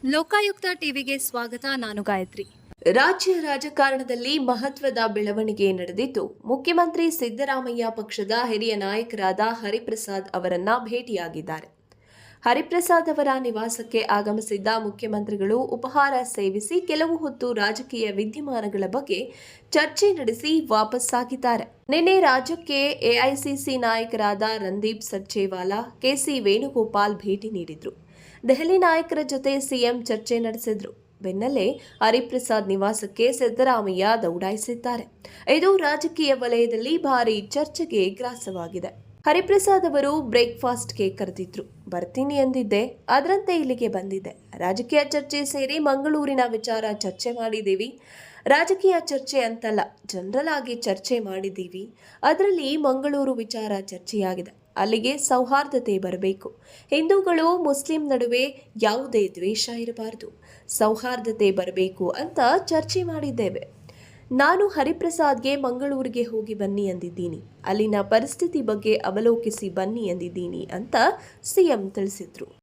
ಲೋಕಾಯುಕ್ತ ಟಿವಿಗೆ ಸ್ವಾಗತ. ನಾನು ಗಾಯತ್ರಿ. ರಾಜ್ಯ ರಾಜಕಾರಣದಲ್ಲಿ ಮಹತ್ವದ ಬೆಳವಣಿಗೆ ನಡೆದಿದ್ದು, ಮುಖ್ಯಮಂತ್ರಿ ಸಿದ್ದರಾಮಯ್ಯ ಪಕ್ಷದ ಹಿರಿಯ ನಾಯಕರಾದ ಹರಿಪ್ರಸಾದ್ ಅವರನ್ನ ಭೇಟಿಯಾಗಿದ್ದಾರೆ. ಹರಿಪ್ರಸಾದ್ ಅವರ ನಿವಾಸಕ್ಕೆ ಆಗಮಿಸಿದ್ದ ಮುಖ್ಯಮಂತ್ರಿಗಳು ಉಪಹಾರ ಸೇವಿಸಿ ಕೆಲವು ಹೊತ್ತು ರಾಜಕೀಯ ವಿದ್ಯಮಾನಗಳ ಬಗ್ಗೆ ಚರ್ಚೆ ನಡೆಸಿ ವಾಪಸ್ಸಾಗಿದ್ದಾರೆ. ನಿನ್ನೆ ರಾಜ್ಯಕ್ಕೆ ಎಐಸಿಸಿ ನಾಯಕರಾದ ರಣದೀಪ್ ಸರ್ಜೇವಾಲಾ, ಕೆಸಿ ವೇಣುಗೋಪಾಲ್ ಭೇಟಿ ನೀಡಿದ್ರು. ದೆಹಲಿ ನಾಯಕರ ಜೊತೆ ಸಿಎಂ ಚರ್ಚೆ ನಡೆಸಿದ್ರು. ಬೆನ್ನಲ್ಲೇ ಹರಿಪ್ರಸಾದ್ ನಿವಾಸಕ್ಕೆ ಸಿದ್ದರಾಮಯ್ಯ ದೌಡಾಯಿಸಿದ್ದಾರೆ. ಇದು ರಾಜಕೀಯ ವಲಯದಲ್ಲಿ ಭಾರೀ ಚರ್ಚೆಗೆ ಗ್ರಾಸವಾಗಿದೆ. ಹರಿಪ್ರಸಾದ್ ಅವರು ಬ್ರೇಕ್ಫಾಸ್ಟ್ಗೆ ಕರೆದಿದ್ರು. ಬರ್ತೀನಿ ಎಂದಿದ್ದೆ, ಅದರಂತೆ ಇಲ್ಲಿಗೆ ಬಂದಿದ್ದೆ. ರಾಜಕೀಯ ಚರ್ಚೆ ಸೇರಿ ಮಂಗಳೂರಿನ ವಿಚಾರ ಚರ್ಚೆ ಮಾಡಿದ್ದೀವಿ. ರಾಜಕೀಯ ಚರ್ಚೆ ಅಂತಲ್ಲ, ಜನರಲ್ ಆಗಿ ಚರ್ಚೆ ಮಾಡಿದ್ದೀವಿ. ಅದರಲ್ಲಿ ಮಂಗಳೂರು ವಿಚಾರ ಚರ್ಚೆಯಾಗಿದೆ. ಅಲ್ಲಿಗೆ ಸೌಹಾರ್ದತೆ ಬರಬೇಕು. ಹಿಂದೂಗಳು ಮುಸ್ಲಿಂ ನಡುವೆ ಯಾವುದೇ ದ್ವೇಷ ಇರಬಾರದು, ಸೌಹಾರ್ದತೆ ಬರಬೇಕು ಅಂತ ಚರ್ಚೆ ಮಾಡಿದ್ದೇವೆ. ನಾನು ಹರಿಪ್ರಸಾದ್ಗೆ ಮಂಗಳೂರಿಗೆ ಹೋಗಿ ಬನ್ನಿ ಎಂದಿದ್ದೀನಿ. ಅಲ್ಲಿನ ಪರಿಸ್ಥಿತಿ ಬಗ್ಗೆ ಅವಲೋಕಿಸಿ ಬನ್ನಿ ಎಂದಿದ್ದೀನಿ ಅಂತ ಸಿಎಂ ತಿಳಿಸಿದ್ರು.